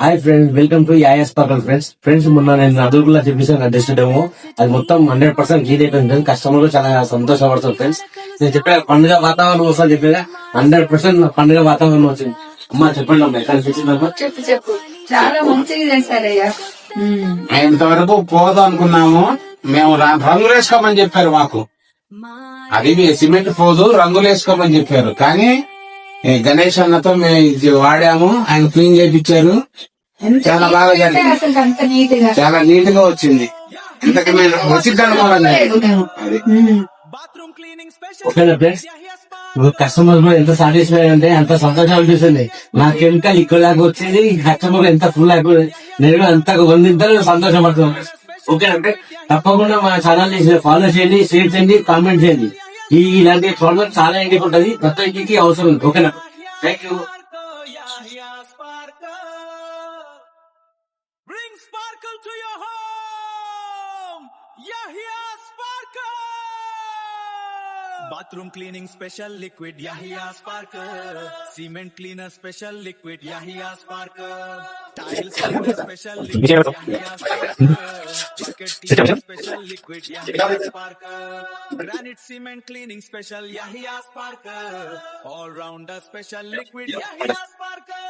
Hi friends, welcome to యాఎస్ పార్కల్ friends మొన్న నేను అదుగులా చెప్పేసాను టెస్ట్ డెమో. అది మొత్తం 100% క్లీన్ అయిపోయింది. కస్టమర్ చాలా సంతోషపడతారు ఫ్రెండ్స్. నేను చెప్పా పండుగ వాతావరణం వస్తుంది చెప్పా 100% పండుగ వాతావరణం వచ్చింది. అమ్మా చెప్పండి అమ్మా ఎక్కడ తెచ్చిందమ్మా? చెప్పు చాలా మంచిగా చేశారయ్యా. ఇంతవరకు పోదు అనుకున్నాము మేము. రంగులు వేసుకోమని చెప్పారు మాకు. అది సిమెంట్ పోదు, రంగులు వేసుకోమని చెప్పారు. కానీ గణేష్ అన్నతో మేము ఇది వాడాము. ఆయన క్లీన్ చేయించారు. చాలా బాగా జరిగింది. చాలా నీట్ గా వచ్చింది. ఇంతకు మేము వచ్చింది అనుకోవాలి. ఓకేనా ఫ్రెండ్స్, కస్టమర్ ఎంత సాటిస్ఫై అంటే ఎంత సంతోషం అనిపిస్తుంది. నా కెమికల్ ఇక్కడ దాకా వచ్చింది, కస్టమర్ ఎంత ఫుల్ అయిపోయింది. నేను అంత వందింతలు సంతోషపడుతున్నాను. ఓకేనంటే తప్పకుండా మా ఛానల్ ని ఫాలో చేయండి, షేర్ చేయండి, కామెంట్ చేయండి. ఇలాంటి ప్రాబ్లమ్ చాలా ఇంటికి ఉంటది, ప్రతి ఇంటికి అవసరం ఉంది. ఓకేనా, thank you. Bring sparkle to your home. Yahya Sparkle. Bathroom cleaning special liquid Yahya Sparkle. Cement cleaner special liquid Yahya Sparkle. Tiles cleaner special liquid Yahya Sparkle. Bucket cleaner special liquid Yahya Sparkle. Granite cement cleaning special Yahya Sparkle. All rounder special liquid Yahya Sparkle.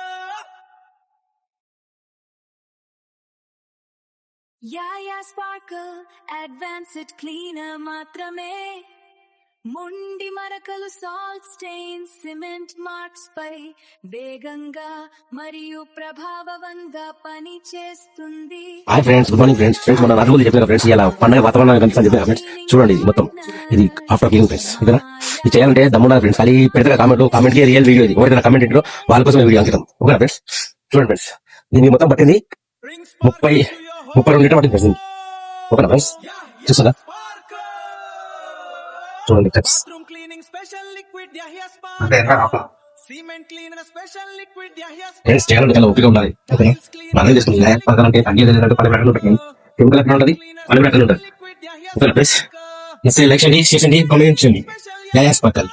యాయా sparkle advanced cleaner మాత్రమే. మొండి మరకలు, salt stains, cement marks పై వేగంగా మరియు ప్రభావవంతంగా పని చేస్తుంది. Hi friends, good morning friends. మన అరుగులు చెప్పారు ఫ్రెండ్స్, ఇలా పండుగ వాతావరణం కనిపిస్తుంది చెప్పారు ఫ్రెండ్స్. చూడండి ఇది మొత్తం, ఇది ఆఫ్టర్ క్లీనింగ్ ఫ్రెండ్స్. ఓకేనా, ఇది చేయాలంటే దమ్మున్నారు ఫ్రెండ్స్. అది పెద్దగా కామెంట్ కి రియల్ వీడియో, ఇది ఎవరైనా కామెంట్ ఇంటో వాళ్ళ కోసం వీడియో అంకితం. ఓకేనా ఫ్రెండ్స్, చూడండి ఫ్రెండ్స్, దీన్ని మొత్తం పట్టింది 32 లీటర్ పట్టింది ఫ్రెండ్స్. ఓకేనా ఫ్రెండ్స్, చూస్తుందా చూడండి friends. Bathroom cleaning special liquid Yahya అంటే Sparkle. Cement cleaner special liquid Yahya Sparkle. Friends చేయాలంటే చాలా ఓపిక ఉండాలి. ఓకేనా, మనం చేసుకుంది పక్కనంటే తగ్గి 10 రకాలు ఉంటుంది, కెమికల్ ఎక్కడ ఉంటుంది, 10 రకాలు ఉంటుంది. ఓకేనా ఫ్రెండ్స్, లైక్ చేయండి, షేర్ చేయండి, కామెంట్ చేయండి. యాయా స్పార్కల్.